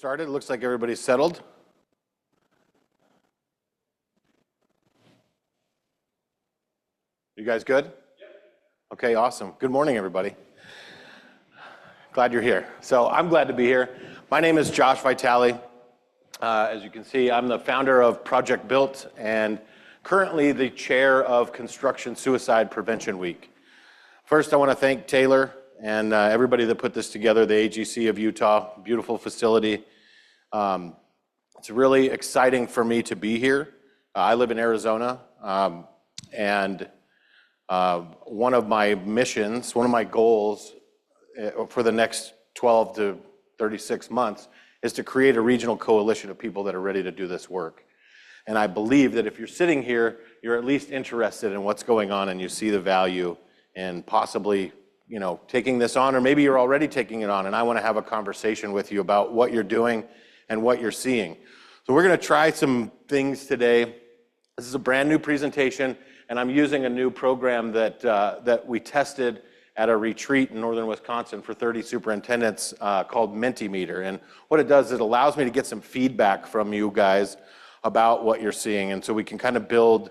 Started. It looks like everybody's settled. You guys good? Yep. Okay, awesome. Good morning, everybody. Glad you're here. So I'm glad to be here. My name is Josh Vitale. As you can see, I'm the founder of Project Built and currently the chair of Construction Suicide Prevention Week. First, I want to thank Taylor and everybody that put this together, the AGC of Utah, beautiful facility. It's really exciting for me to be here. I live in Arizona, and one of my missions, one of my goals for the next 12 to 36 months is to create a regional coalition of people that are ready to do this work. And I believe that if you're sitting here, you're at least interested in what's going on and you see the value in possibly, taking this on, or maybe you're already taking it on, and I want to have a conversation with you about what you're doing and what you're seeing. So we're going to try some things today. This is a brand new presentation, and I'm using a new program that we tested at a retreat in northern Wisconsin for 30 superintendents called Mentimeter. And what it does is it allows me to get some feedback from you guys about what you're seeing, and so we can kind of build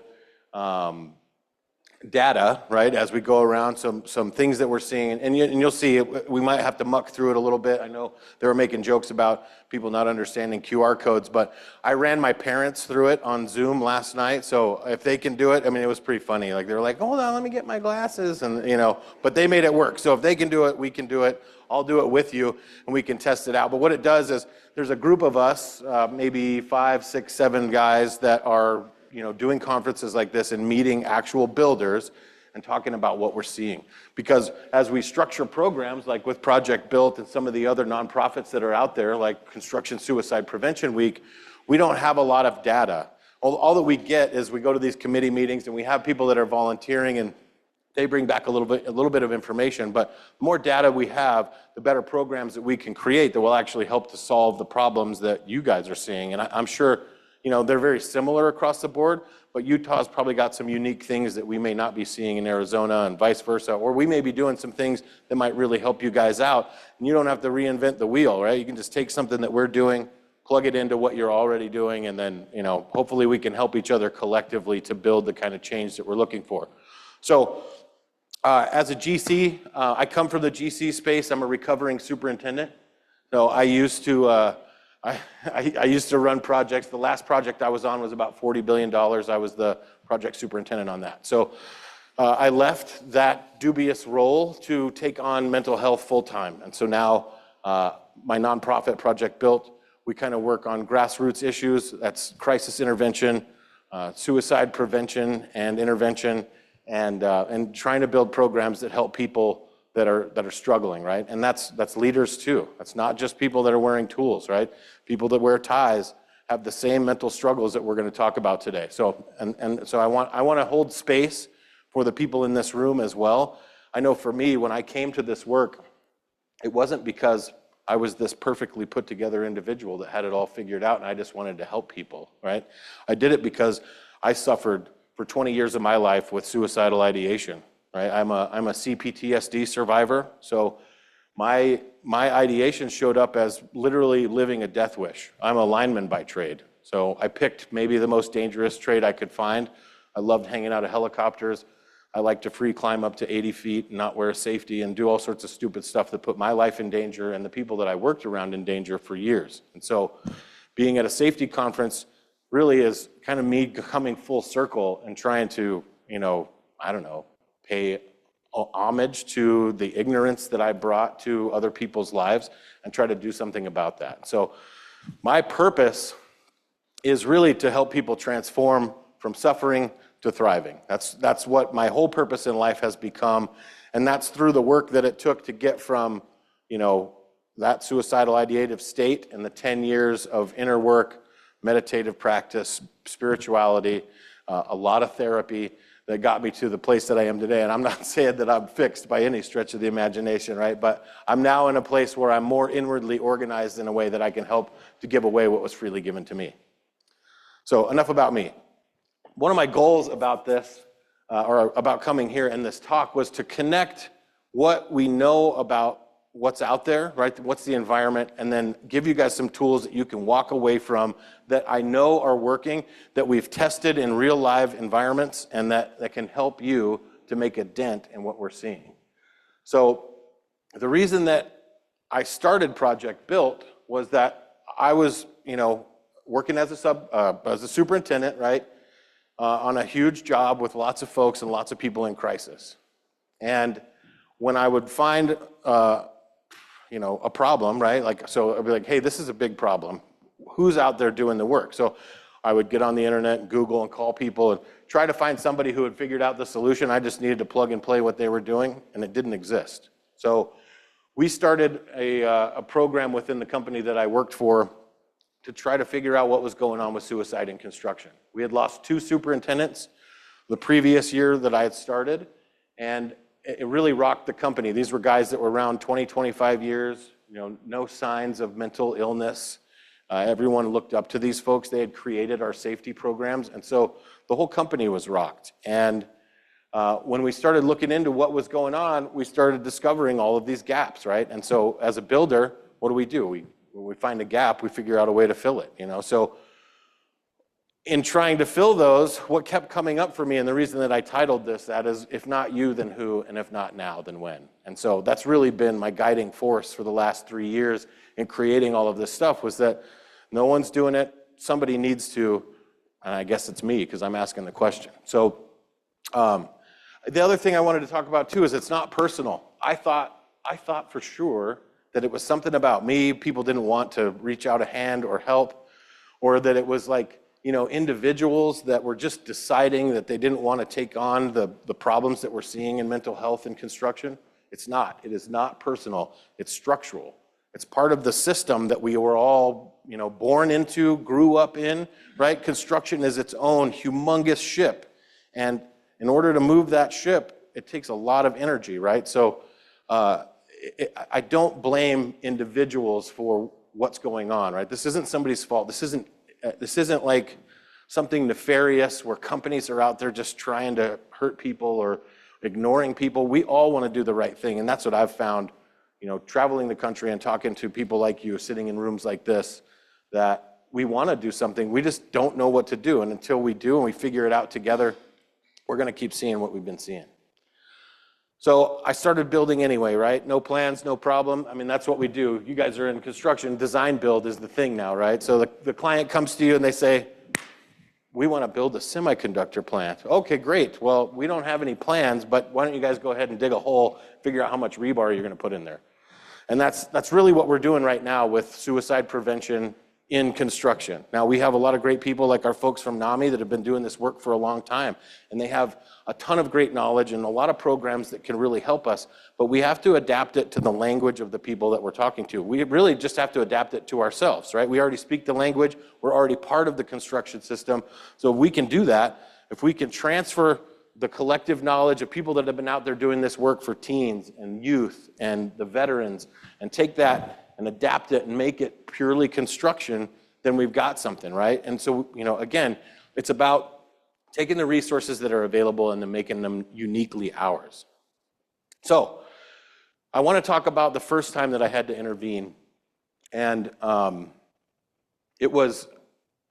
data, right, as we go around, some things that we're seeing, and you'll see we might have to muck through it a little bit. I know they were making jokes about people not understanding QR codes, but I ran my parents through it on Zoom last night, so if they can do it, I mean, it was pretty funny. Like, they were like, hold on, let me get my glasses, and but they made it work. So if they can do it, we can do it. I'll do it with you, and we can test it out. But what it does is there's a group of us, maybe 5, 6, 7 guys that are doing conferences like this and meeting actual builders and talking about what we're seeing. Because as we structure programs like with Project Built and some of the other nonprofits that are out there, like Construction Suicide Prevention Week, we don't have a lot of data. All that we get is we go to these committee meetings and we have people that are volunteering and they bring back a little bit of information, but the more data we have, the better programs that we can create that will actually help to solve the problems that you guys are seeing. And I'm sure they're very similar across the board, but Utah's probably got some unique things that we may not be seeing in Arizona and vice versa, or we may be doing some things that might really help you guys out, and you don't have to reinvent the wheel, right? You can just take something that we're doing, plug it into what you're already doing, and then, hopefully we can help each other collectively to build the kind of change that we're looking for. So, as a GC, I come from the GC space. I'm a recovering superintendent. So I used to I used to run projects. The last project I was on was about $40 billion. I was the project superintendent on that. So I left that dubious role to take on mental health full-time. And so now my nonprofit Project Built, we kind of work on grassroots issues. That's crisis intervention, suicide prevention and intervention, and trying to build programs that help people that are struggling, right? And that's leaders too. That's not just people that are wearing tools, right? People that wear ties have the same mental struggles that we're going to talk about today. So so I want to hold space for the people in this room as well. I know for me, when I came to this work, it wasn't because I was this perfectly put together individual that had it all figured out and I just wanted to help people, right? I did it because I suffered for 20 years of my life with suicidal ideation. Right? I'm a CPTSD survivor, so my ideation showed up as literally living a death wish. I'm a lineman by trade, so I picked maybe the most dangerous trade I could find. I loved hanging out of helicopters. I like to free climb up to 80 feet and not wear safety and do all sorts of stupid stuff that put my life in danger and the people that I worked around in danger for years. And so being at a safety conference really is kind of me coming full circle and trying to, pay homage to the ignorance that I brought to other people's lives and try to do something about that. So my purpose is really to help people transform from suffering to thriving. That's what my whole purpose in life has become, and that's through the work that it took to get from, that suicidal ideative state and the 10 years of inner work, meditative practice, spirituality, a lot of therapy, that got me to the place that I am today. And I'm not saying that I'm fixed by any stretch of the imagination, right? But I'm now in a place where I'm more inwardly organized in a way that I can help to give away what was freely given to me. So enough about me. One of my goals about this, or about coming here in this talk, was to connect what we know about what's out there, right? What's the environment, and then give you guys some tools that you can walk away from that I know are working, that we've tested in real live environments, and that can help you to make a dent in what we're seeing. So the reason that I started Project Built was that I was, working as a superintendent, right, on a huge job with lots of folks and lots of people in crisis. And when I would find, a problem, right, so I'd be like, hey, this is a big problem. Who's out there doing the work? So I would get on the internet and Google and call people and try to find somebody who had figured out the solution. I just needed to plug and play what they were doing, and it didn't exist. So we started a program within the company that I worked for to try to figure out what was going on with suicide in construction. We had lost 2 superintendents the previous year that I had started, and it really rocked the company. These were guys that were around 20, 25 years, no signs of mental illness. Everyone looked up to these folks. They had created our safety programs, and so the whole company was rocked. And when we started looking into what was going on, we started discovering all of these gaps, right? And so as a builder, what do? When we find a gap, we figure out a way to fill it, So in trying to fill those, what kept coming up for me, and the reason that I titled this that is, if not you, then who, and if not now, then when? And so that's really been my guiding force for the last 3 years in creating all of this stuff, was that no one's doing it, somebody needs to, and I guess it's me because I'm asking the question. So the other thing I wanted to talk about too is it's not personal. I thought for sure that it was something about me, people didn't want to reach out a hand or help, or that it was like, individuals that were just deciding that they didn't want to take on the problems that we're seeing in mental health and construction. It's not. It is not personal. It's structural. It's part of the system that we were all, born into, grew up in, right? Construction is its own humongous ship. And in order to move that ship, it takes a lot of energy, right? So I don't blame individuals for what's going on, right? This isn't somebody's fault. This isn't like something nefarious where companies are out there just trying to hurt people or ignoring people. We all want to do the right thing, and that's what I've found, traveling the country and talking to people like you, sitting in rooms like this, that we want to do something. We just don't know what to do, and until we do and we figure it out together, we're going to keep seeing what we've been seeing. So I started building anyway, right? No plans, no problem. I mean, that's what we do. You guys are in construction. Design build is the thing now, right? So the client comes to you and they say, we want to build a semiconductor plant. Okay, great. Well, we don't have any plans, but why don't you guys go ahead and dig a hole, figure out how much rebar you're going to put in there. And that's really what we're doing right now with suicide prevention in construction. Now, we have a lot of great people like our folks from NAMI that have been doing this work for a long time, and they have a ton of great knowledge and a lot of programs that can really help us, but we have to adapt it to the language of the people that we're talking to. We really just have to adapt it to ourselves, right? We already speak the language. We're already part of the construction system. So if we can do that, if we can transfer the collective knowledge of people that have been out there doing this work for teens and youth and the veterans, and take that and adapt it and make it purely construction, then we've got something, right? And so, again, it's about taking the resources that are available and then making them uniquely ours. So I want to talk about the first time that I had to intervene. And it was,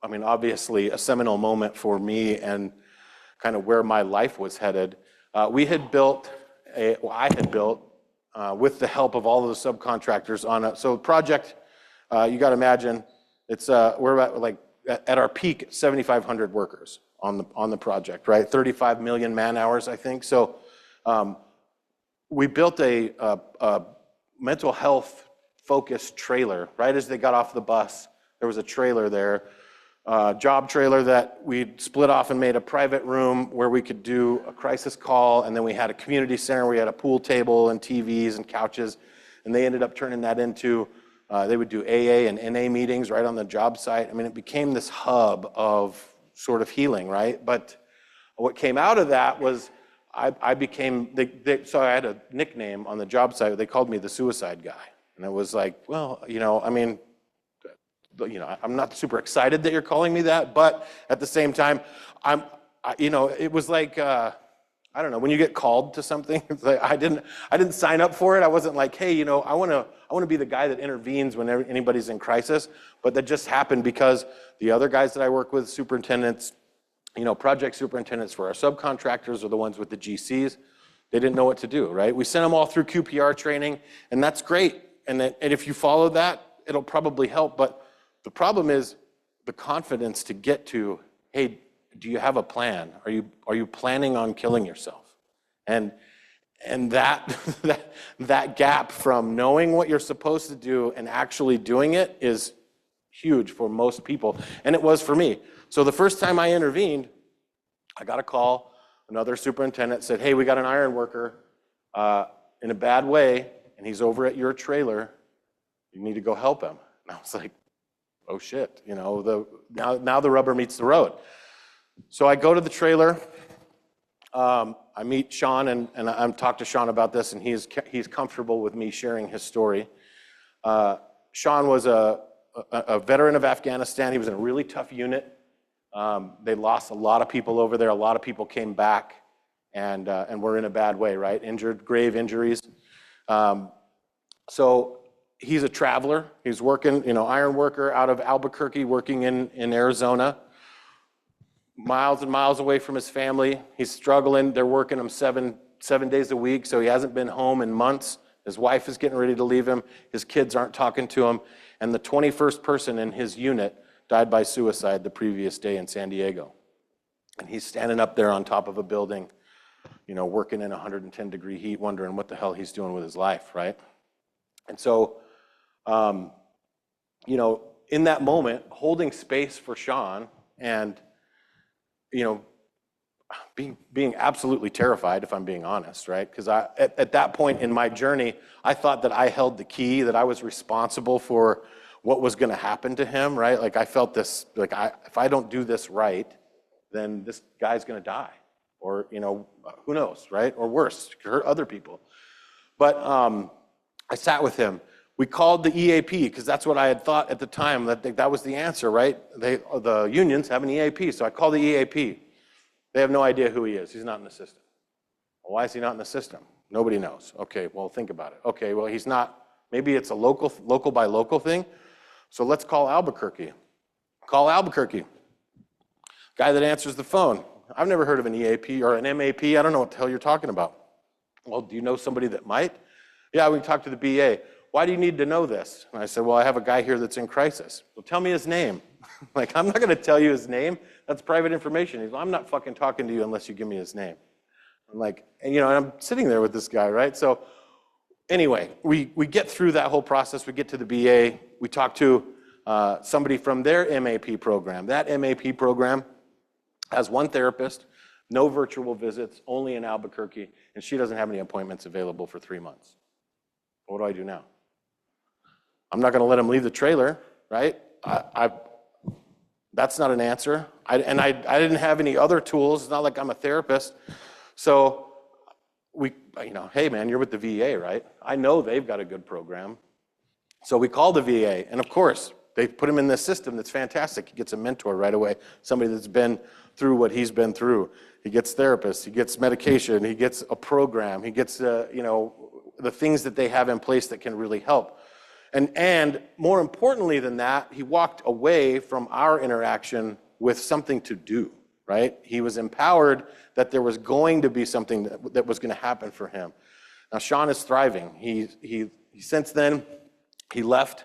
obviously a seminal moment for me and kind of where my life was headed. I had built, with the help of all of the subcontractors on a project. You got to imagine, we're at our peak 7,500 workers on the project, right? 35 million man hours, I think. So we built a mental health focused trailer. Right as they got off the bus, there was a trailer there, job trailer that we split off and made a private room where we could do a crisis call, and then we had a community center where we had a pool table and TVs and couches, and they ended up turning that into, they would do AA and NA meetings right on the job site. It became this hub of sort of healing, right? But what came out of that was I became, so I had a nickname on the job site. They called me the suicide guy. And it was like, well, I'm not super excited that you're calling me that, but at the same time, it was like I don't know, when you get called to something, it's like I didn't sign up for it. I wasn't like, hey, you know, I want to be the guy that intervenes whenever anybody's in crisis. But that just happened because the other guys that I work with, superintendents, you know, project superintendents for our subcontractors are the ones with the GCs. They didn't know what to do, right? We sent them all through QPR training, and that's great. And if you follow that, it'll probably help. But the problem is the confidence to get to, hey, do you have a plan? Are you planning on killing yourself? And that that gap from knowing what you're supposed to do and actually doing it is huge for most people. And it was for me. So the first time I intervened, I got a call. Another superintendent said, hey, we got an iron worker in a bad way, and he's over at your trailer. You need to go help him. And I was like, oh shit, you know, now the rubber meets the road. So I go to the trailer. I meet Sean, and I'm talking to Sean about this, and he's comfortable with me sharing his story. Sean was a veteran of Afghanistan. He was in a really tough unit. They lost a lot of people over there. A lot of people came back, and were in a bad way, right? Injured, grave injuries. So he's a traveler. He's working, you know, iron worker out of Albuquerque, working in Arizona. Miles and miles away from his family. He's struggling. They're working him seven days a week, so he hasn't been home in months. His wife is getting ready to leave him. His kids aren't talking to him. And the 21st person in his unit died by suicide the previous day in San Diego. And he's standing up there on top of a building, you know, working in 110-degree heat, wondering what the hell he's doing with his life, right? And so, you know, in that moment, holding space for Sean and, you know, being absolutely terrified, if I'm being honest, right? Because at that point in my journey, I thought that I held the key, that I was responsible for what was going to happen to him, right? Like I felt this, like if I don't do this right, then this guy's going to die, or you know, who knows, right? Or worse, hurt other people. But I sat with him. We called the EAP because that's what I had thought at the time, that was the answer, right? The unions have an EAP, so I called the EAP. They have no idea who he is. He's not in the system. Well, why is he not in the system? Nobody knows. Okay, well, think about it. Okay, well, he's not. Maybe it's a local by local thing. So let's call Albuquerque. Call Albuquerque. Guy that answers the phone. I've never heard of an EAP or an MAP. I don't know what the hell you're talking about. Well, do you know somebody that might? Yeah, we talked to the BA. Why do you need to know this? And I said, well, I have a guy here that's in crisis. Well, tell me his name. Like, I'm not going to tell you his name. That's private information. He's like, I'm not fucking talking to you unless you give me his name. I'm like, and you know, I'm sitting there with this guy, right? So anyway, we get through that whole process. We get to the BA. We talk to somebody from their MAP program. That MAP program has one therapist, no virtual visits, only in Albuquerque, and she doesn't have any appointments available for 3 months. What do I do now? I'm not going to let him leave the trailer, right? That's not an answer. I didn't have any other tools. It's not like I'm a therapist. So you know, hey man, you're with the VA, right? I know they've got a good program. So we call the VA, and of course, they put him in this system that's fantastic. He gets a mentor right away, somebody that's been through what he's been through. He gets therapists, he gets medication, he gets a program, he gets, you know, the things that they have in place that can really help. And more importantly than that, he walked away from our interaction with something to do, right? He was empowered that there was going to be something that was going to happen for him. Now, Sean is thriving. He since then, he left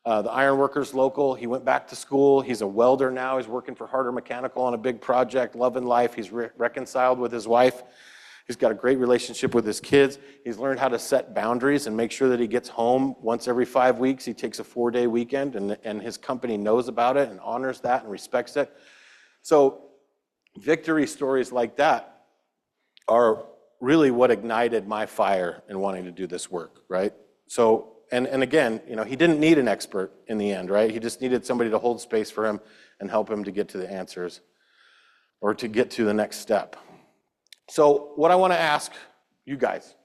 the ironworkers local. He went back to school. He's a welder now. He's working for Harder Mechanical on a big project, loving life. He's reconciled with his wife. He's got a great relationship with his kids. He's learned how to set boundaries and make sure that he gets home once every 5 weeks. He takes a 4-day weekend, and his company knows about it and honors that and respects it. So victory stories like that are really what ignited my fire in wanting to do this work, right? So, and again, you know, he didn't need an expert in the end, right? He just needed somebody to hold space for him and help him to get to the answers or to get to the next step. So what I want to ask you guys,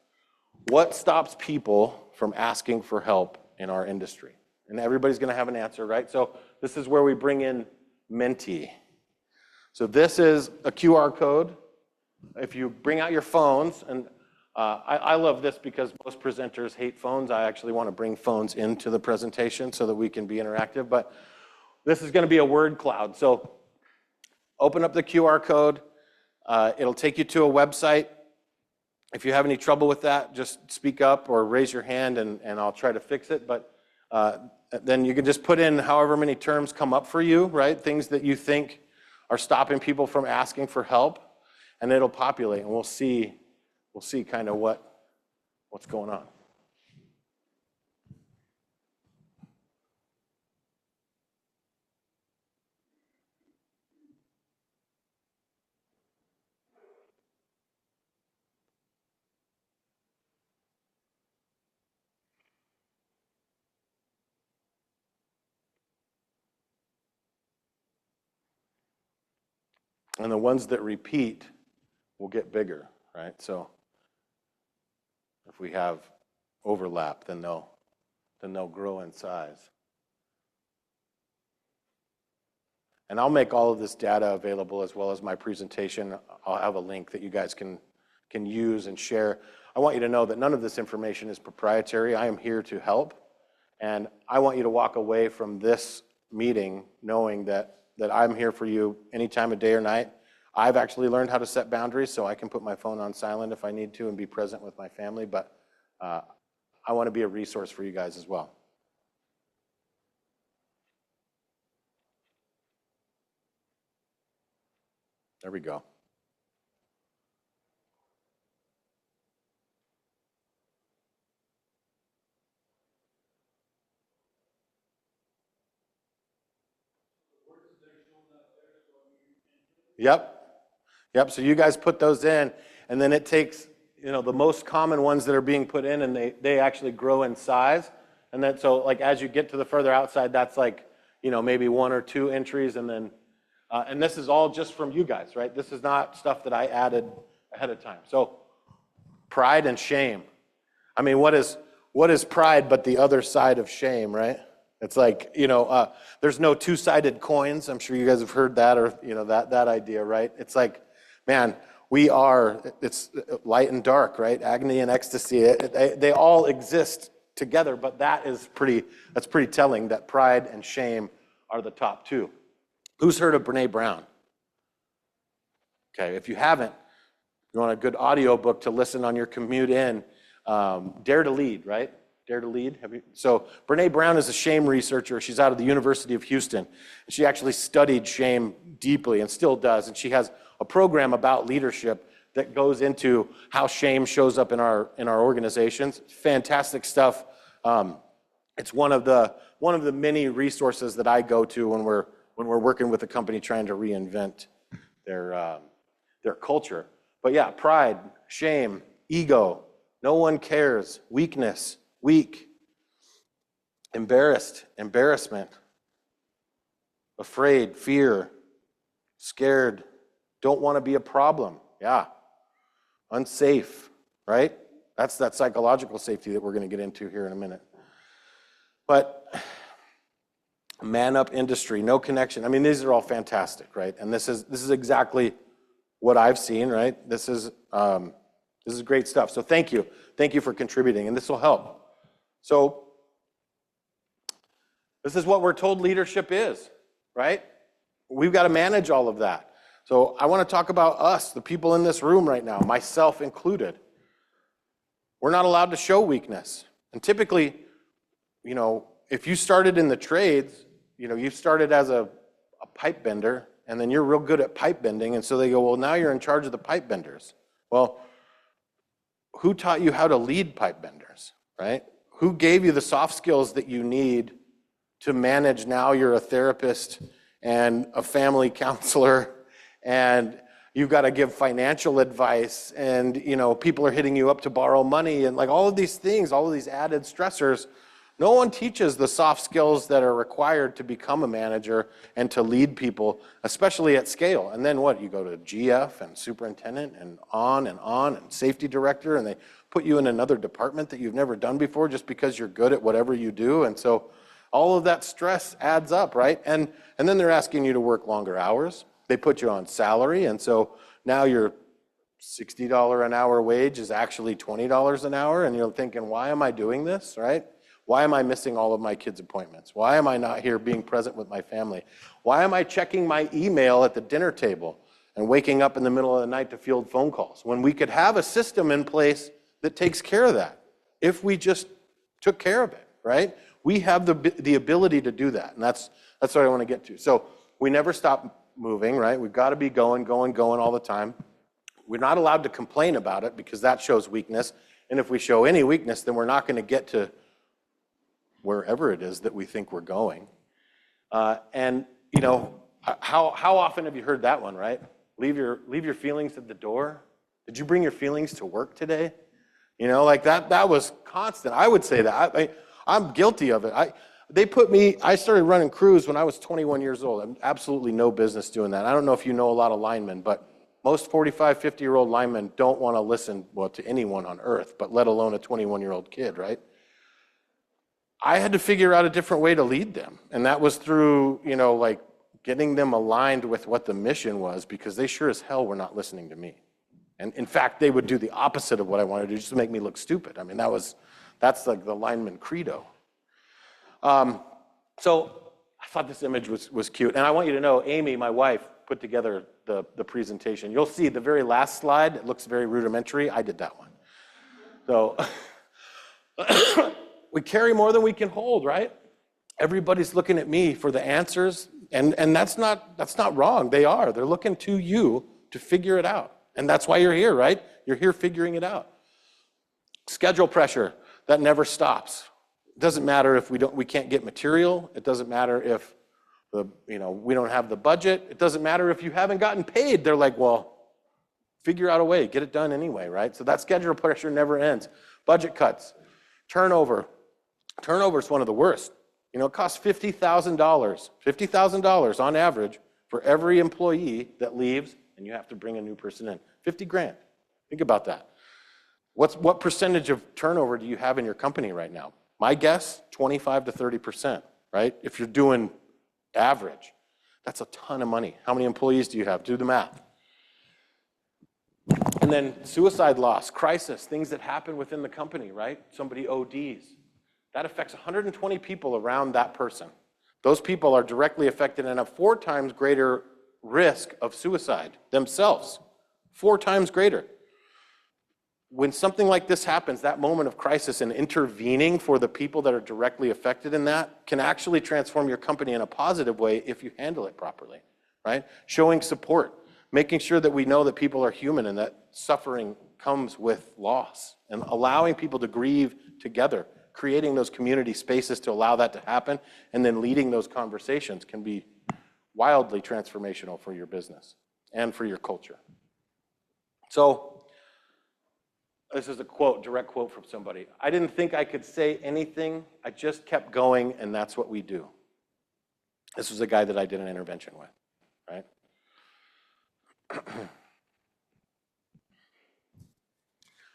what stops people from asking for help in our industry? And everybody's going to have an answer, right? So this is where we bring in Menti. So this is a QR code if you bring out your phones, and I love this because most presenters hate phones. I actually want to bring phones into the presentation so that we can be interactive. But this is going to be a word cloud. So open up the QR code. It'll take you to a website. If you have any trouble with that, just speak up or raise your hand, and I'll try to fix it. But then you can just put in however many terms come up for you, right? Things that you think are stopping people from asking for help, and it'll populate, and we'll see kind of what's going on. And the ones that repeat will get bigger, right? So if we have overlap, then they'll grow in size. And I'll make all of this data available as well as my presentation. I'll have a link that you guys can use and share. I want you to know that none of this information is proprietary. I am here to help. And I want you to walk away from this meeting knowing that I'm here for you any time of day or night. I've actually learned how to set boundaries so I can put my phone on silent if I need to and be present with my family, but I want to be a resource for you guys as well. There we go. Yep. So you guys put those in, and then it takes, the most common ones that are being put in, and they actually grow in size. And then so like as you get to the further outside, that's like, maybe 1 or 2 entries, and then and this is all just from you guys, right? This is not stuff that I added ahead of time. So pride and shame. I mean, what is pride but the other side of shame, right? It's like, there's no two-sided coins. I'm sure you guys have heard that, or, that idea, right? It's like, man, it's light and dark, right? Agony and ecstasy, they all exist together, but that's pretty telling that pride and shame are the top 2. Who's heard of Brene Brown? Okay, if you haven't, you want a good audio book to listen on your commute in, Dare to Lead, right? Dare to Lead? So Brene Brown is a shame researcher. She's out of the University of Houston. She actually studied shame deeply and still does. And she has a program about leadership that goes into how shame shows up in our organizations. Fantastic stuff. It's one of the many resources that I go to when we're working with a company trying to reinvent their culture. But yeah, pride, shame, ego, no one cares, weakness, weak, embarrassment, afraid, fear, scared, don't want to be a problem. Yeah. Unsafe, right? That's that psychological safety that we're going to get into here in a minute. But man up industry, no connection. I mean, these are all fantastic, right? And this is exactly what I've seen, right? This is great stuff. So thank you for contributing, and this will help. So this is what we're told leadership is, right? We've got to manage all of that. So I want to talk about us, the people in this room right now, myself included. We're not allowed to show weakness. And typically, if you started in the trades, you started as a pipe bender, and then you're real good at pipe bending, and so they go, well, now you're in charge of the pipe benders. Well, who taught you how to lead pipe benders, right? Who gave you the soft skills that you need to manage? Now you're a therapist and a family counselor, and you've got to give financial advice, and people are hitting you up to borrow money, and like all of these things, all of these added stressors. No one teaches the soft skills that are required to become a manager and to lead people, especially at scale. And then what? You go to GF and superintendent and on, and safety director, and they put you in another department that you've never done before just because you're good at whatever you do. And so all of that stress adds up, right? And then they're asking you to work longer hours. They put you on salary, and so now you're $60 an hour wage is actually $20 an hour, and you're thinking, why am I doing this, right? Why am I missing all of my kids' appointments? Why am I not here being present with my family? Why am I checking my email at the dinner table and waking up in the middle of the night to field phone calls when we could have a system in place that takes care of that if we just took care of it, right? We have the ability to do that, and that's what I want to get to. So we never stop moving, right? We've got to be going all the time. We're not allowed to complain about it because that shows weakness, and if we show any weakness, then we're not going to get to wherever it is that we think we're going. And you know, how often have you heard that one, right? Leave your feelings at the door. Did you bring your feelings to work today? You know, like that was constant. I would say that. I'm guilty of it. I started running crews when I was 21 years old. I have absolutely no business doing that. I don't know if you know a lot of linemen, but most 45, 50-year-old linemen don't want to listen, well, to anyone on earth, but let alone a 21-year-old kid, right? I had to figure out a different way to lead them. And that was through, you know, like getting them aligned with what the mission was, because they sure as hell were not listening to me. And in fact, they would do the opposite of what I wanted to do just to make me look stupid. I mean, that's like the lineman credo. So I thought this image was cute. And I want you to know, Amy, my wife, put together the presentation. You'll see the very last slide, it looks very rudimentary. I did that one. So we carry more than we can hold, right? Everybody's looking at me for the answers, and that's not wrong. They're looking to you to figure it out. And that's why you're here, right? You're here figuring it out. Schedule pressure, that never stops. It doesn't matter if we can't get material. It doesn't matter if we don't have the budget. It doesn't matter if you haven't gotten paid. They're like, well, figure out a way, get it done anyway, right? So that schedule pressure never ends. Budget cuts, turnover. Turnover is one of the worst. You know, it costs $50,000 on average for every employee that leaves, and you have to bring a new person in. 50 grand. Think about that. What percentage of turnover do you have in your company right now? My guess, 25 to 30%, right? If you're doing average, that's a ton of money. How many employees do you have? Do the math. And then suicide loss, crisis, things that happen within the company, right? Somebody ODs. That affects 120 people around that person. Those people are directly affected and have 4 times greater risk of suicide themselves. 4 times greater. When something like this happens, that moment of crisis and intervening for the people that are directly affected in that can actually transform your company in a positive way if you handle it properly, right? Showing support, making sure that we know that people are human and that suffering comes with loss, and allowing people to grieve together, creating those community spaces to allow that to happen, and then leading those conversations can be wildly transformational for your business and for your culture. So, this is a quote, direct quote from somebody. I didn't think I could say anything. I just kept going, and that's what we do. This was a guy that I did an intervention with, right?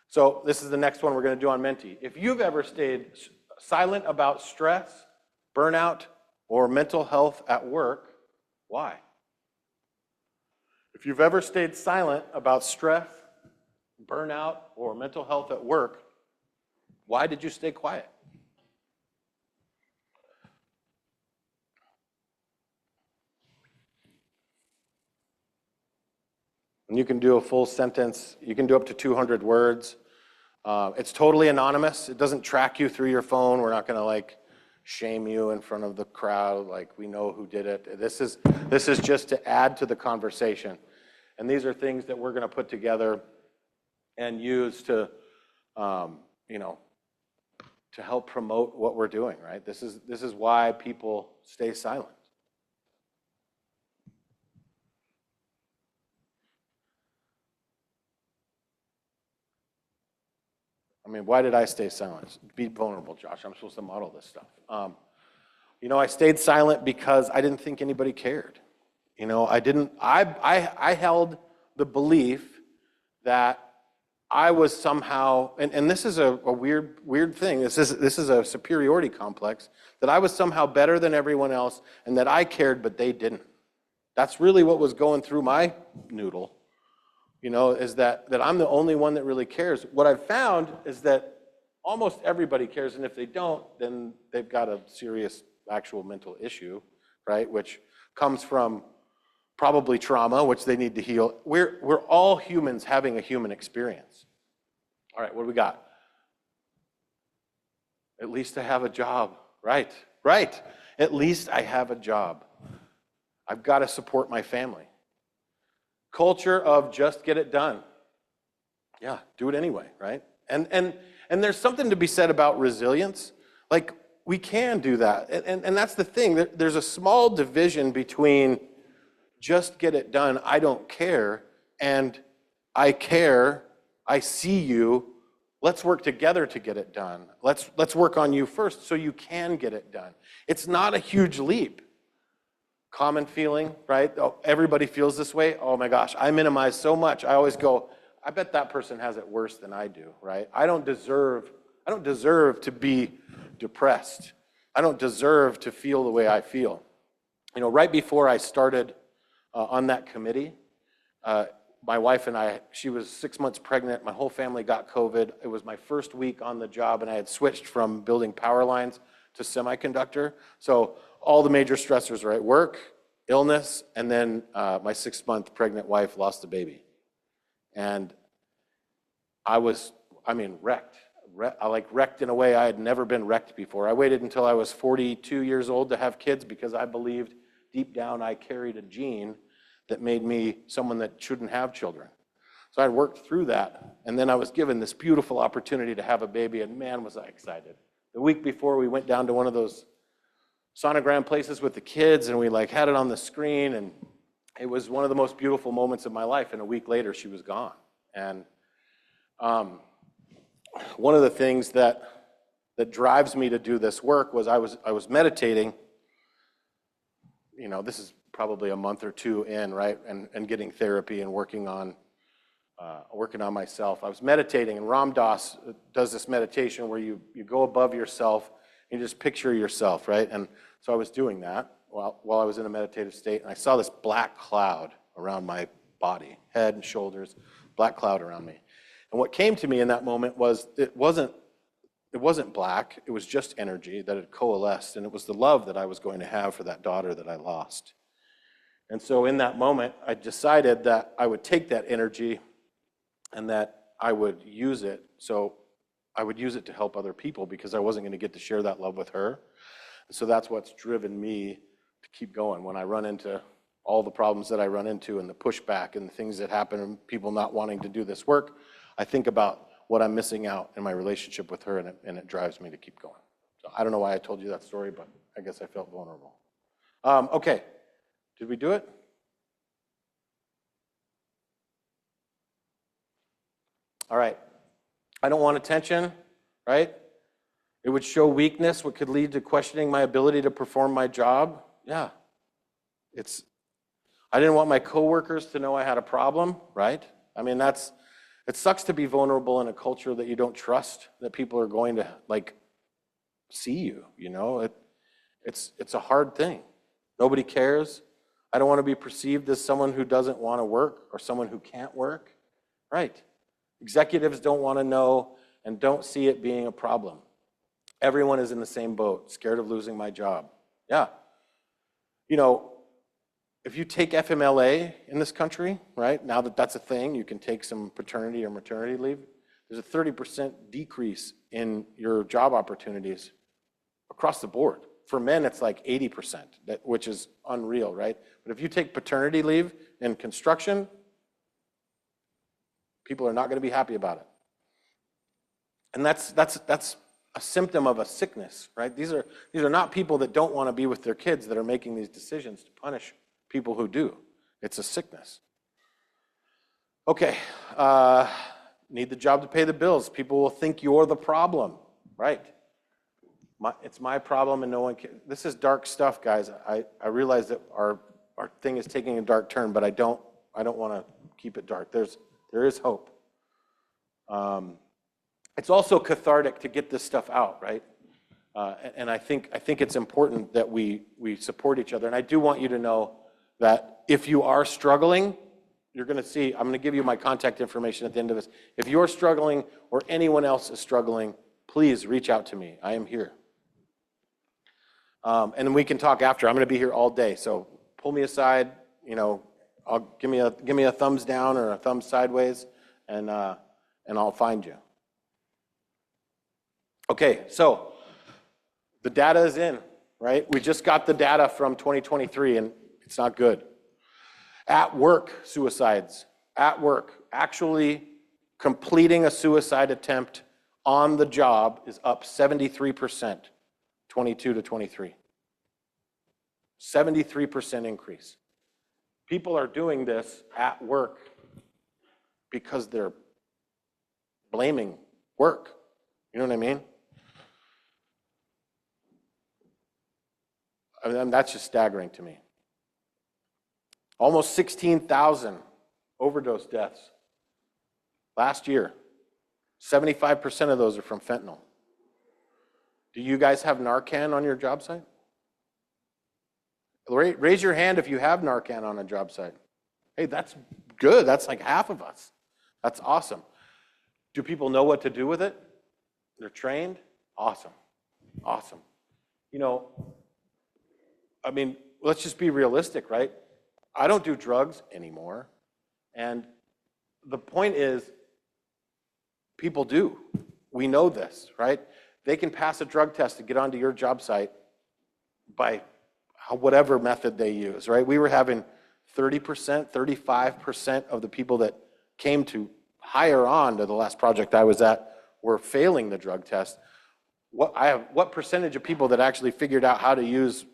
So this is the next one we're going to do on Menti. If you've ever stayed silent about stress, burnout, or mental health at work, why? If you've ever stayed silent about stress, burnout, or mental health at work, why did you stay quiet? And you can do a full sentence. You can do up to 200 words. It's totally anonymous. It doesn't track you through your phone. We're not going to like shame you in front of the crowd like we know who did it. This is just to add to the conversation. And these are things that we're going to put together and use to, to help promote what we're doing, right? This is why people stay silent. I mean, why did I stay silent? Be vulnerable, Josh. I'm supposed to model this stuff. I stayed silent because I didn't think anybody cared. I held the belief that I was somehow, and this is a weird thing. This is a superiority complex, that I was somehow better than everyone else and that I cared, but they didn't. That's really what was going through my noodle. is that I'm the only one that really cares. What I've found is that almost everybody cares, and if they don't, then they've got a serious actual mental issue, right? Which comes from probably trauma, which they need to heal. We're all humans having a human experience. All right, what do we got? At least I have a job. Right. At least I have a job. I've got to support my family. Culture of just get it done. Yeah, do it anyway, right? And there's something to be said about resilience. Like, we can do that. And that's the thing. There's a small division between just get it done, I don't care, and I care, I see you, let's work together to get it done. Let's work on you first so you can get it done. It's not a huge leap. Common feeling, right? Oh, everybody feels this way. Oh my gosh, I minimize so much. I always go, I bet that person has it worse than I do, right? I don't deserve to be depressed. I don't deserve to feel the way I feel. Right before I started on that committee, my wife and I, she was 6 months pregnant. My whole family got COVID. It was my first week on the job, and I had switched from building power lines to semiconductor. So all the major stressors, right? Work, illness, and then my 6-month pregnant wife lost a baby. And I was, wrecked. Wrecked in a way I had never been wrecked before. I waited until I was 42 years old to have kids because I believed deep down I carried a gene that made me someone that shouldn't have children. So I worked through that, and then I was given this beautiful opportunity to have a baby, and man, was I excited. The week before, we went down to one of those sonogram places with the kids, and we had it on the screen, and it was one of the most beautiful moments of my life, and a week later, she was gone. And one of the things that drives me to do this work was I was meditating. This is probably a month or two in, right? And getting therapy and working on myself. I was meditating, and Ram Dass does this meditation where you go above yourself and you just picture yourself, right? And so I was doing that while I was in a meditative state, and I saw this black cloud around my body, head and shoulders, black cloud around me. And what came to me in that moment was it wasn't black, it was just energy that had coalesced, and it was the love that I was going to have for that daughter that I lost. And so in that moment, I decided that I would take that energy and that I would use it. So I would use it to help other people because I wasn't going to get to share that love with her. And so that's what's driven me to keep going. When I run into all the problems that I run into and the pushback and the things that happen and people not wanting to do this work, I think about what I'm missing out in my relationship with her, and it drives me to keep going. So I don't know why I told you that story, but I guess I felt vulnerable. Okay. Did we do it? All right. I don't want attention, right? It would show weakness, what could lead to questioning my ability to perform my job. Yeah. I didn't want my coworkers to know I had a problem, right? It sucks to be vulnerable in a culture that you don't trust, that people are going to see you, It's a hard thing. Nobody cares. I don't want to be perceived as someone who doesn't want to work or someone who can't work. Right. Executives don't want to know and don't see it being a problem. Everyone is in the same boat, scared of losing my job. Yeah. If you take FMLA in this country, right, now that that's a thing, you can take some paternity or maternity leave, there's a 30% decrease in your job opportunities across the board. For men, it's 80%, which is unreal, right? But if you take paternity leave in construction, people are not going to be happy about it. And that's a symptom of a sickness, right? These are not people that don't want to be with their kids that are making these decisions to punish people who do. It's a sickness. Okay, need the job to pay the bills. People will think you're the problem, right? It's my problem and no one can. This is dark stuff, guys. I realize that our thing is taking a dark turn, but I don't want to keep it dark. There is hope. It's also cathartic to get this stuff out, right? And I think it's important that we support each other. And I do want you to know that if you are struggling, you're going to see, I'm going to give you my contact information at the end of this. If you're struggling or anyone else is struggling, please reach out to me. I am here. And then we can talk after. I'm going to be here all day. So pull me aside, give me a thumbs down or a thumbs sideways, and I'll find you. Okay, so the data is in, right? We just got the data from 2023, and it's not good. At work suicides, at work, actually completing a suicide attempt on the job is up 73%, 22 to 23. 73% increase. People are doing this at work because they're blaming work. You know what I mean? That's just staggering to me. Almost 16,000 overdose deaths last year. 75% of those are from fentanyl. Do you guys have Narcan on your job site? Raise your hand if you have Narcan on a job site. Hey, that's good. That's like half of us. That's awesome. Do people know what to do with it? They're trained? Awesome. Awesome. Let's just be realistic, right? I don't do drugs anymore. And the point is, people do. We know this, right? They can pass a drug test to get onto your job site by whatever method they use, right? We were having 30%, 35% of the people that came to hire on to the last project I was at were failing the drug test. What percentage of people that actually figured out how to use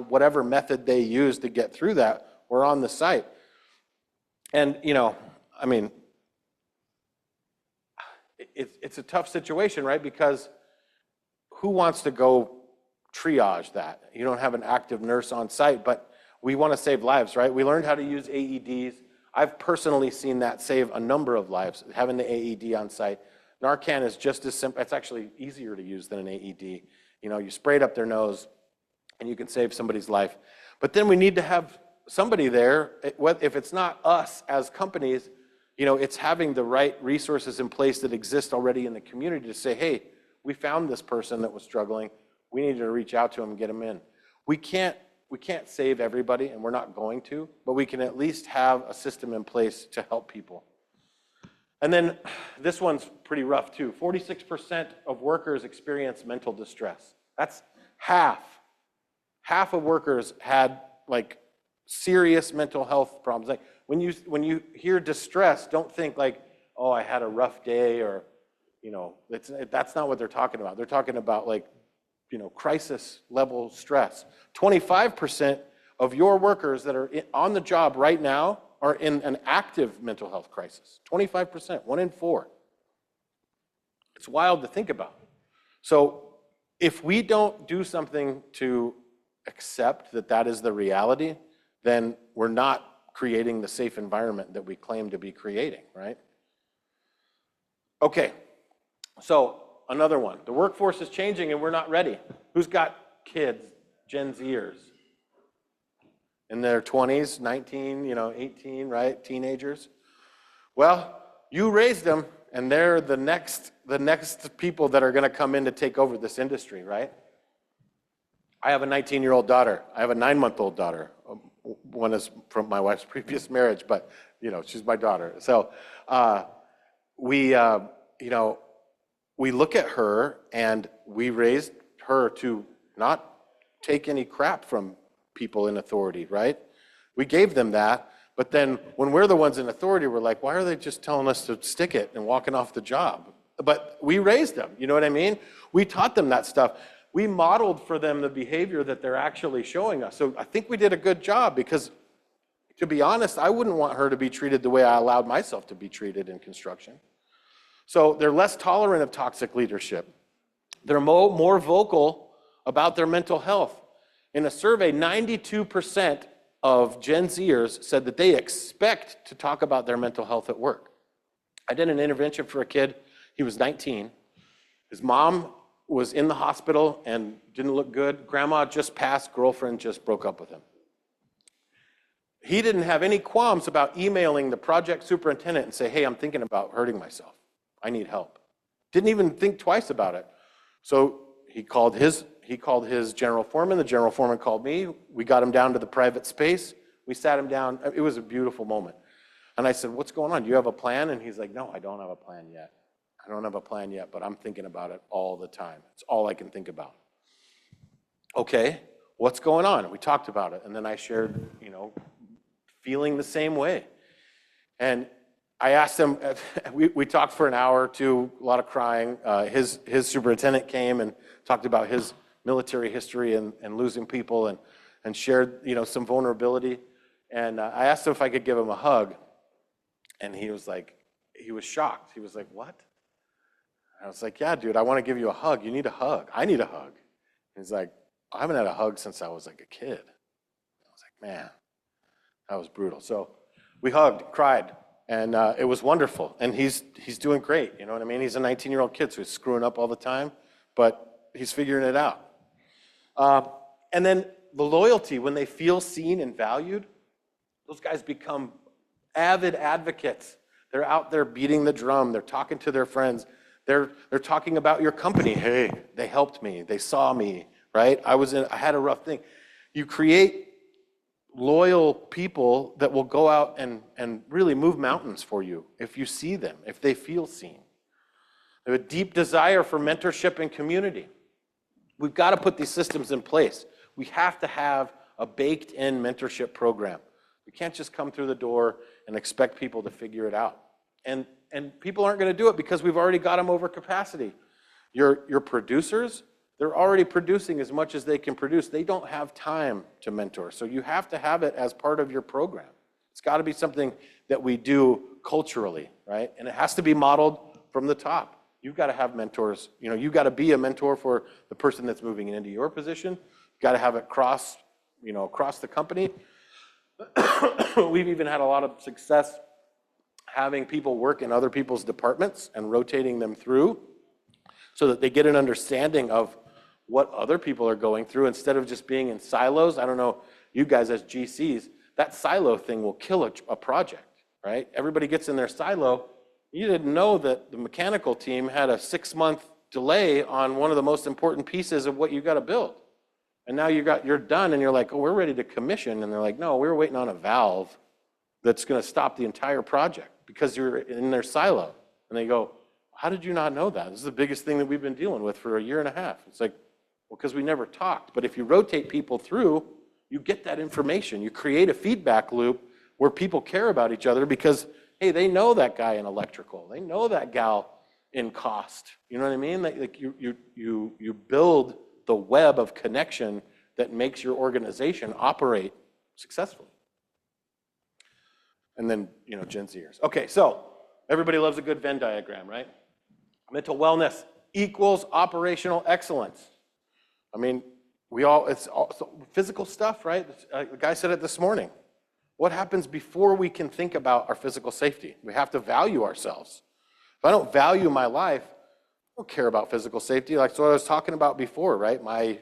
whatever method they used to get through that were on the site? And, it's a tough situation, right? Because who wants to go triage that? You don't have an active nurse on site, but we want to save lives, right? We learned how to use AEDs. I've personally seen that save a number of lives, having the AED on site. Narcan is just as simple. It's actually easier to use than an AED. You spray it up their nose, and you can save somebody's life. But then we need to have somebody there. If it's not us as companies, it's having the right resources in place that exist already in the community to say, hey, we found this person that was struggling. We need to reach out to them and get them in. We can't save everybody, and we're not going to, but we can at least have a system in place to help people. And then this one's pretty rough too. 46% of workers experience mental distress. That's half. Half of workers had like serious mental health problems. Like when you hear distress, don't think like, oh, I had a rough day, or that's not what they're talking about. They're talking about like, crisis level stress. 25% of your workers that are on the job right now are in an active mental health crisis. 25%, 1 in 4. It's wild to think about. So if we don't do something to accept that that is the reality, then we're not creating the safe environment that we claim to be creating, right? Okay, so another one. The workforce is changing and we're not ready. Who's got kids, Gen Zers? In their 20s, 19, 18, right? Teenagers. Well, you raised them, and they're the next people that are going to come in to take over this industry, right? I have a 19-year-old daughter. I have a 9-month-old daughter. One is from my wife's previous marriage, but she's my daughter. So we look at her, and we raised her to not take any crap from people in authority, right? We gave them that, but then when we're the ones in authority, we're like, why are they just telling us to stick it and walking off the job? But we raised them, you know what I mean? We taught them that stuff. We modeled for them the behavior that they're actually showing us. So I think we did a good job, because to be honest, I wouldn't want her to be treated the way I allowed myself to be treated in construction. So they're less tolerant of toxic leadership. They're more vocal about their mental health. In a survey, 92% of Gen Zers said that they expect to talk about their mental health at work. I did an intervention for a kid. He was 19. His mom was in the hospital and didn't look good. Grandma just passed, girlfriend just broke up with him. He didn't have any qualms about emailing the project superintendent and say, hey, I'm thinking about hurting myself. I need help. Didn't even think twice about it. So he called his general foreman. The general foreman called me. We got him down to the private space. We sat him down. It was a beautiful moment. And I said, what's going on? Do you have a plan? And he's like, no, I don't have a plan yet. I don't have a plan yet, but I'm thinking about it all the time. It's all I can think about. Okay, what's going on? And we talked about it. And then I shared, feeling the same way. And I asked him, we talked for an hour or two, a lot of crying. His superintendent came and talked about his military history and losing people and shared, some vulnerability. And I asked him if I could give him a hug. And he was shocked. He was like, what? I was like, yeah, dude, I want to give you a hug. You need a hug. I need a hug. He's like, I haven't had a hug since I was like a kid. I was like, man, that was brutal. So we hugged, cried, and it was wonderful. And he's doing great, you know what I mean? He's a 19-year-old kid, so he's screwing up all the time, but he's figuring it out. And then the loyalty, when they feel seen and valued, those guys become avid advocates. They're out there beating the drum. They're talking to their friends. They're talking about your company. Hey, they helped me. They saw me, right? I had a rough thing. You create loyal people that will go out and really move mountains for you if you see them, if they feel seen. They have a deep desire for mentorship and community. We've got to put these systems in place. We have to have a baked-in mentorship program. We can't just come through the door and expect people to figure it out. And people aren't going to do it because we've already got them over capacity. Your producers, they're already producing as much as they can produce. They don't have time to mentor. So you have to have it as part of your program. It's got to be something that we do culturally, right? And it has to be modeled from the top. You've got to have mentors. You've got to be a mentor for the person that's moving into your position. You've got to have it across the company. We've even had a lot of success having people work in other people's departments and rotating them through so that they get an understanding of what other people are going through instead of just being in silos. I don't know, you guys as GCs, that silo thing will kill a project, right? Everybody gets in their silo. You didn't know that the mechanical team had a 6-month delay on one of the most important pieces of what you got to build. And now you're done and you're like, oh, we're ready to commission. And they're like, no, we were waiting on a valve that's going to stop the entire project because you're in their silo. And they go, how did you not know that? This is the biggest thing that we've been dealing with for a year and a half. It's like, well, because we never talked. But if you rotate people through, you get that information. You create a feedback loop where people care about each other because, hey, they know that guy in electrical. They know that gal in cost. You know what I mean? Like you build the web of connection that makes your organization operate successfully. And then, Gen Zers. Okay, so everybody loves a good Venn diagram, right? Mental wellness equals operational excellence. I mean, it's all physical stuff, right? The guy said it this morning. What happens before we can think about our physical safety? We have to value ourselves. If I don't value my life, I don't care about physical safety. Like what I was talking about before, right? My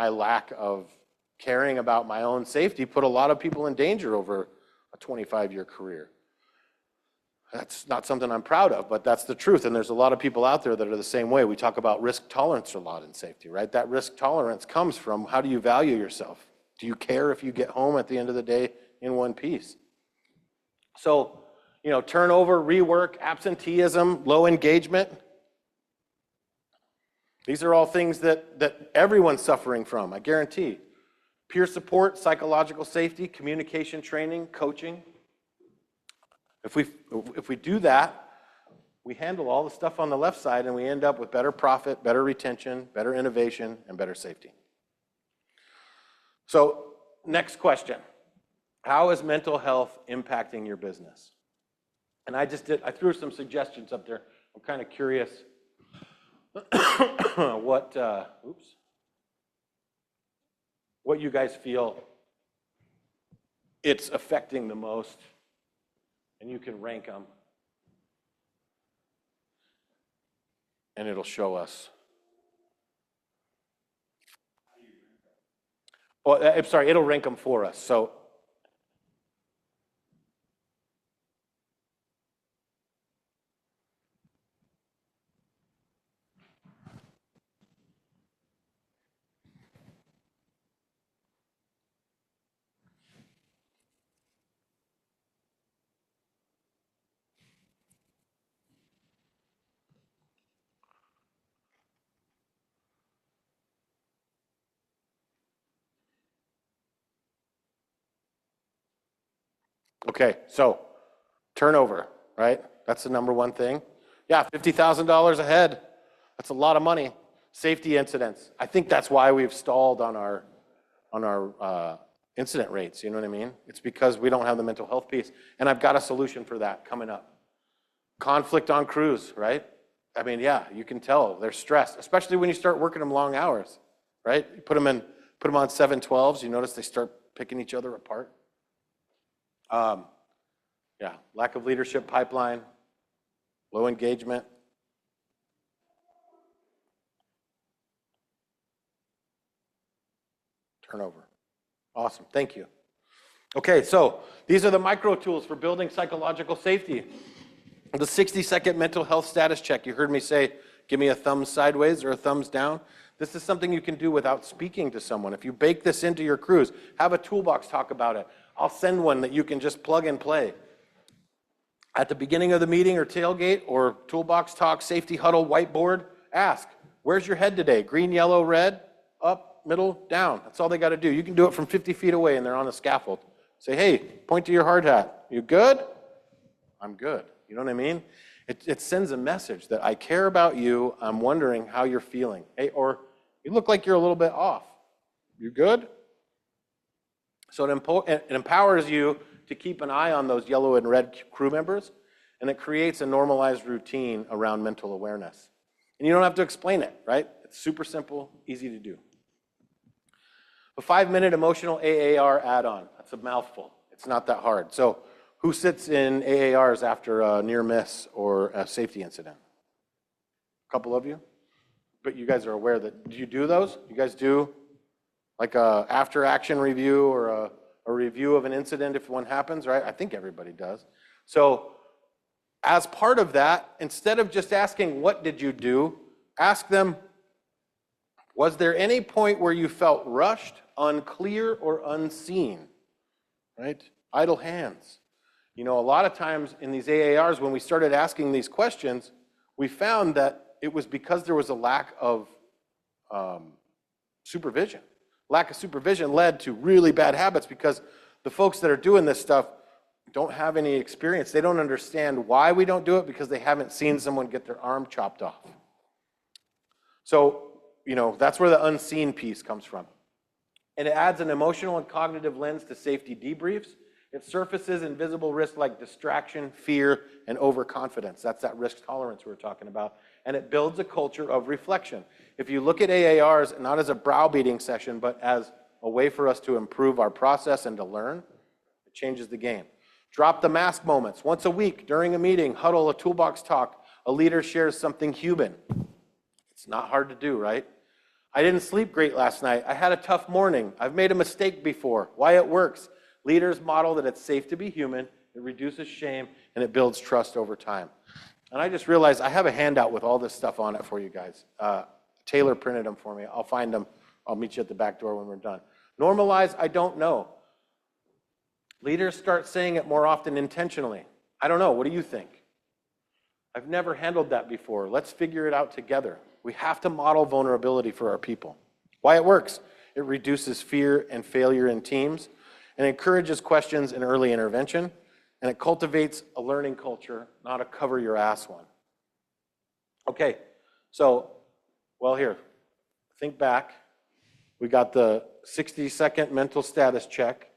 lack of caring about my own safety put a lot of people in danger over a 25-year career. That's not something I'm proud of, but that's the truth. And there's a lot of people out there that are the same way. We talk about risk tolerance a lot in safety, right? That risk tolerance comes from how do you value yourself? Do you care if you get home at the end of the day in one piece? So, turnover, rework, absenteeism, low engagement. These are all things that everyone's suffering from, I guarantee. Peer support, psychological safety, communication training, coaching. If we do that, we handle all the stuff on the left side and we end up with better profit, better retention, better innovation, and better safety. So, next question. How is mental health impacting your business? And I threw some suggestions up there. I'm kind of curious what you guys feel it's affecting the most, and you can rank them, and it'll show us. Well, I'm sorry, it'll rank them for us. So, okay, so turnover, right? That's the number one thing. Yeah, $50,000 a head. That's a lot of money. Safety incidents. I think that's why we've stalled on our incident rates. You know what I mean? It's because we don't have the mental health piece. And I've got a solution for that coming up. Conflict on crews, right? I mean, yeah, you can tell they're stressed, especially when you start working them long hours, right? You put them on 712s. You notice they start picking each other apart. Yeah, lack of leadership pipeline, low engagement. Turnover. Awesome, thank you. Okay, so these are the micro tools for building psychological safety. The 60-second mental health status check. You heard me say, give me a thumbs sideways or a thumbs down. This is something you can do without speaking to someone. If you bake this into your crews, have a toolbox talk about it. I'll send one that you can just plug and play. At the beginning of the meeting or tailgate or toolbox talk, safety huddle, whiteboard, ask, where's your head today? Green, yellow, red, up, middle, down. That's all they got to do. You can do it from 50 feet away and they're on a scaffold. Say, hey, point to your hard hat. You good? I'm good. You know what I mean? It sends a message that I care about you. I'm wondering how you're feeling. Hey, or you look like you're a little bit off. You good? So it empowers you to keep an eye on those yellow and red crew members, and it creates a normalized routine around mental awareness. And you don't have to explain it, right? It's super simple, easy to do. A 5-minute emotional AAR add-on. That's a mouthful. It's not that hard. So who sits in AARs after a near miss or a safety incident? A couple of you? But you guys are aware that, do you do those? You guys do like a after action review or a review of an incident if one happens, right? I think everybody does. So as part of that, instead of just asking, what did you do? Ask them, was there any point where you felt rushed, unclear, or unseen, right? Idle hands. You know, a lot of times in these AARs, when we started asking these questions, we found that it was because there was a lack of supervision. Lack of supervision led to really bad habits because the folks that are doing this stuff don't have any experience. They don't understand why we don't do it because they haven't seen someone get their arm chopped off. So, you know, that's where the unseen piece comes from. And it adds an emotional and cognitive lens to safety debriefs. It surfaces invisible risks like distraction, fear, and overconfidence. That's that risk tolerance we were talking about. And it builds a culture of reflection. If you look at AARs, not as a browbeating session, but as a way for us to improve our process and to learn, it changes the game. Drop the mask moments. Once a week, during a meeting, huddle, a toolbox talk, a leader shares something human. It's not hard to do, right? I didn't sleep great last night. I had a tough morning. I've made a mistake before. Why it works. Leaders model that it's safe to be human, it reduces shame, and it builds trust over time. And I just realized I have a handout with all this stuff on it for you guys. Taylor printed them for me. I'll find them. I'll meet you at the back door when we're done. Normalize, I don't know. Leaders start saying it more often intentionally. I don't know, what do you think? I've never handled that before. Let's figure it out together. We have to model vulnerability for our people. Why it works? It reduces fear and failure in teams, and encourages questions and early intervention, and it cultivates a learning culture, not a cover your ass one. Okay, so, well here, think back. We got the 60-second mental status check,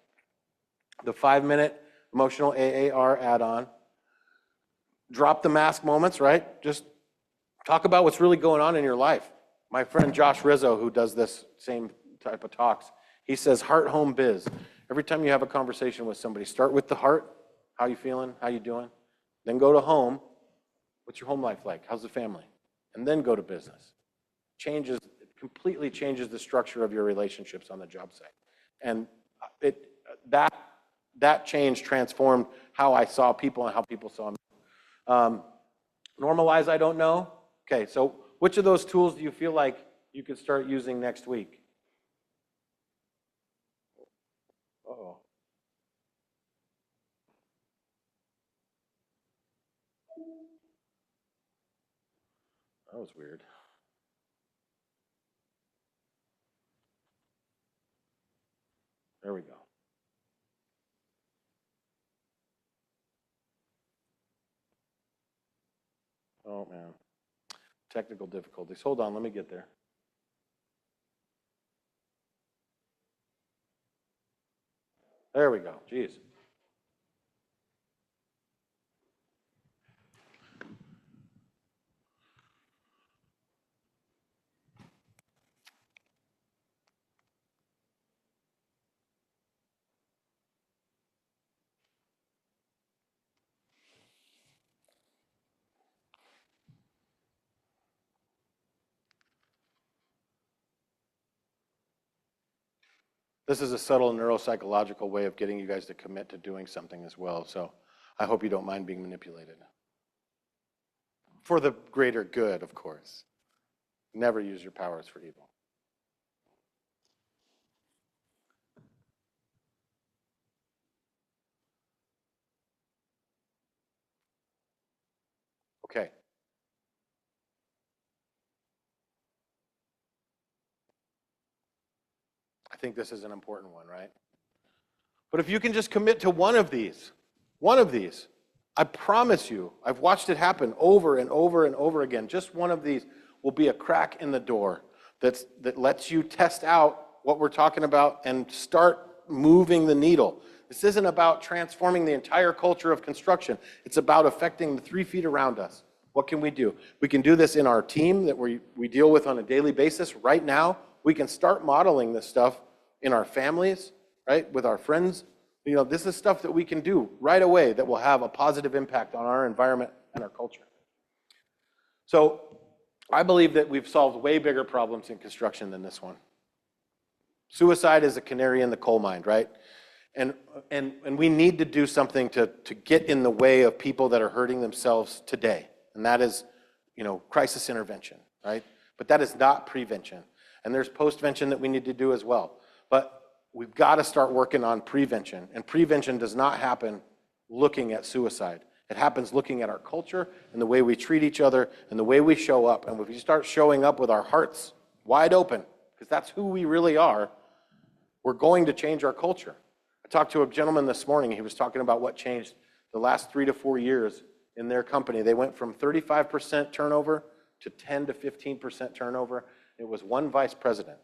the 5-minute emotional AAR add-on, drop the mask moments, right? Just talk about what's really going on in your life. My friend Josh Rizzo, who does this same type of talks, he says heart, home, biz. Every time you have a conversation with somebody, start with the heart. How you feeling? How you doing? Then go to home. What's your home life like? How's the family? And then go to business. It completely changes the structure of your relationships on the job site. And it, that change transformed how I saw people and how people saw me. Normalize, I don't know. Okay, so which of those tools do you feel like you could start using next week? Uh-oh. That was weird. There we go. Oh, man. Technical difficulties. Hold on, let me get there. There we go. Jeez. This is a subtle neuropsychological way of getting you guys to commit to doing something as well. So I hope you don't mind being manipulated. For the greater good, of course. Never use your powers for evil. Okay. I think this is an important one, right? But if you can just commit to one of these, I promise you, I've watched it happen over and over and over again. Just one of these will be a crack in the door that lets you test out what we're talking about and start moving the needle. This isn't about transforming the entire culture of construction. It's about affecting the 3 feet around us. What can we do? We can do this in our team that we deal with on a daily basis right now. We can start modeling this stuff in our families, right, with our friends. You know, this is stuff that we can do right away that will have a positive impact on our environment and our culture. So I believe that we've solved way bigger problems in construction than this one. Suicide is a canary in the coal mine, right? And we need to do something to get in the way of people that are hurting themselves today. And that is, you know, crisis intervention, right? But that is not prevention. And there's postvention that we need to do as well. But we've got to start working on prevention. And prevention does not happen looking at suicide. It happens looking at our culture and the way we treat each other and the way we show up. And if we start showing up with our hearts wide open, because that's who we really are, we're going to change our culture. I talked to a gentleman this morning. He was talking about what changed the last 3 to 4 years in their company. They went from 35% turnover to 10 to 15% turnover. It was one vice president.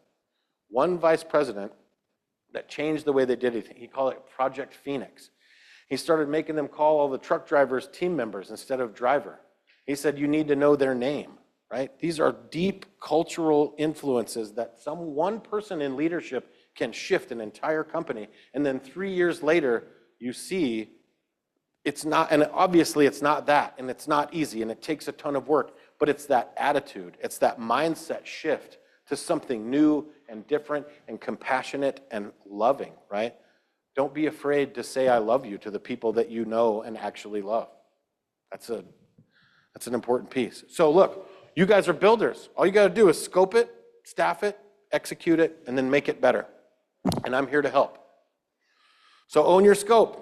One vice president that changed the way they did it. He called it Project Phoenix. He started making them call all the truck drivers team members instead of driver. He said, you need to know their name, right? These are deep cultural influences that one person in leadership can shift an entire company. And then 3 years later, you see it's not, and obviously it's not that, and it's not easy, and it takes a ton of work, but it's that attitude, it's that mindset shift to something new and different and compassionate and loving, right? Don't be afraid to say I love you to the people that you know and actually love. That's an important piece. So look, you guys are builders. All you got to do is scope it, staff it, execute it, and then make it better. And I'm here to help. So own your scope.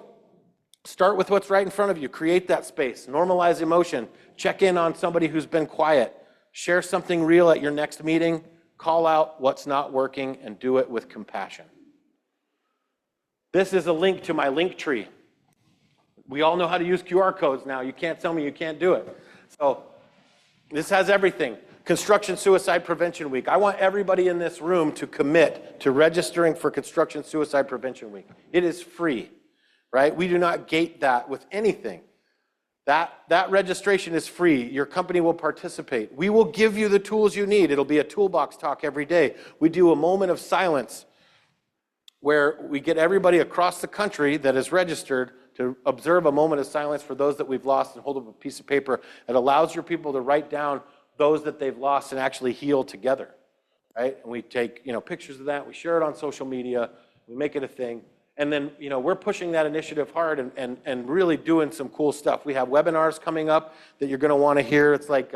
Start with what's right in front of you. Create that space. Normalize emotion. Check in on somebody who's been quiet. Share something real at your next meeting. Call out what's not working and do it with compassion. This is a link to my link tree. We all know how to use QR codes now. You can't tell me you can't do it. So this has everything. Construction Suicide Prevention Week. I want everybody in this room to commit to registering for Construction Suicide Prevention Week. It is free, right? We do not gate that with anything. That registration is free. Your company will participate. We will give you the tools you need. It'll be a toolbox talk every day. We do a moment of silence where we get everybody across the country that is registered to observe a moment of silence for those that we've lost and hold up a piece of paper. It allows your people to write down those that they've lost and actually heal together, right? And we take, pictures of that. We share it on social media. we make it a thing. And then, we're pushing that initiative hard and really doing some cool stuff. We have webinars coming up that you're going to want to hear. It's like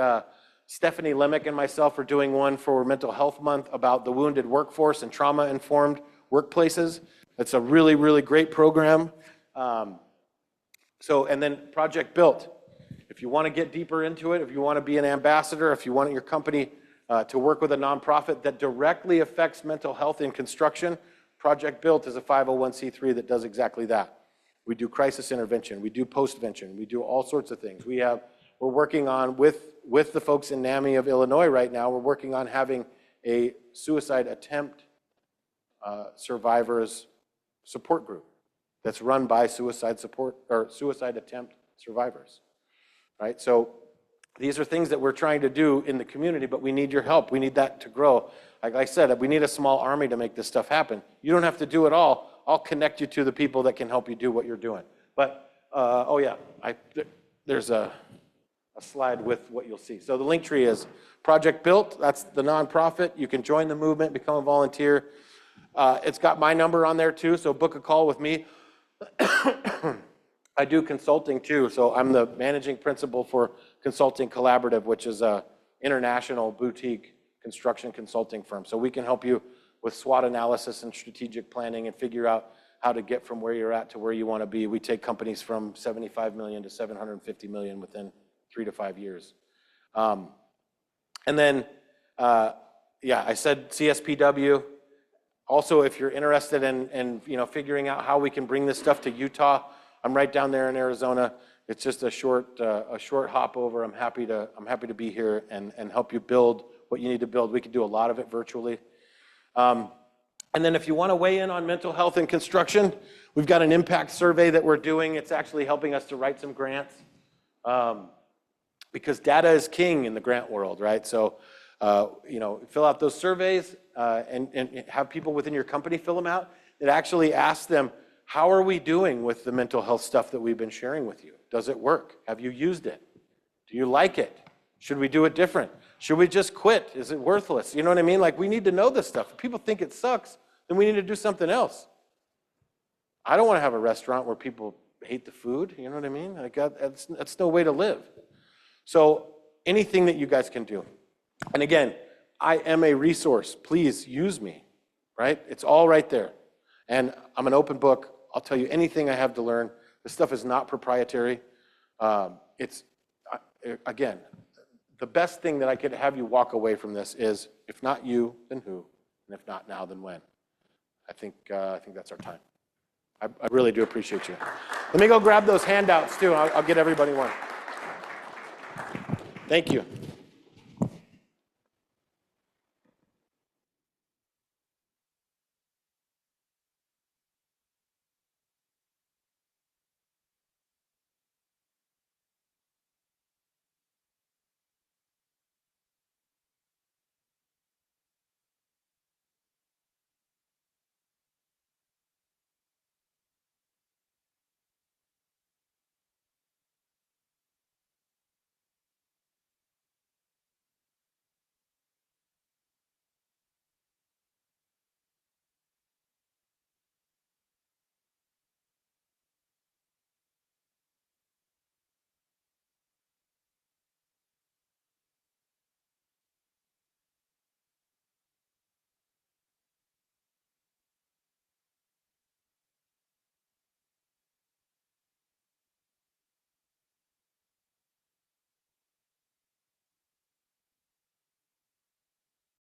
Stephanie Lemick and myself are doing one for Mental Health Month about the wounded workforce and trauma-informed workplaces. It's a really, really great program. And then Project Built. If you want to get deeper into it, if you want to be an ambassador, if you want your company to work with a nonprofit that directly affects mental health in construction, Project Built is a 501c3 that does exactly that. We do crisis intervention, we do postvention, we do all sorts of things. We're working on, with the folks in NAMI of Illinois right now, we're working on having a suicide attempt survivors support group that's run by suicide attempt survivors, right? So these are things that we're trying to do in the community, but we need your help. We need that to grow. Like I said, we need a small army to make this stuff happen. You don't have to do it all. I'll connect you to the people that can help you do what you're doing. But, oh yeah, there's a slide with what you'll see. So the link tree is Project Built. That's the nonprofit. You can join the movement, become a volunteer. It's got my number on there too, so book a call with me. I do consulting too, so I'm the managing principal for Consulting Collaborative, which is a international boutique construction consulting firm. So we can help you with SWOT analysis and strategic planning and figure out how to get from where you're at to where you want to be. We take companies from 75 million to 750 million within 3 to 5 years. And then, yeah, I said CSPW. Also, if you're interested in figuring out how we can bring this stuff to Utah, I'm right down there in Arizona. It's just a short hop over. I'm happy to be here and help you build what you need to build. We can do a lot of it virtually. And then if you want to weigh in on mental health and construction, we've got an impact survey that we're doing. It's actually helping us to write some grants because data is king in the grant world, right? So, fill out those surveys and have people within your company fill them out. It actually asks them, how are we doing with the mental health stuff that we've been sharing with you? Does it work? Have you used it? Do you like it? Should we do it different? Should we just quit? Is it worthless? You know what I mean? Like, we need to know this stuff. If people think it sucks, then we need to do something else. I don't want to have a restaurant where people hate the food. You know what I mean? Like, that's no way to live. So anything that you guys can do. And again, I am a resource. Please use me, right? It's all right there. And I'm an open book. I'll tell you anything I have to learn. This stuff is not proprietary. Again, the best thing that I could have you walk away from this is, if not you, then who? And if not now, then when? I think that's our time. I really do appreciate you. Let me go grab those handouts too. I'll get everybody one. Thank you.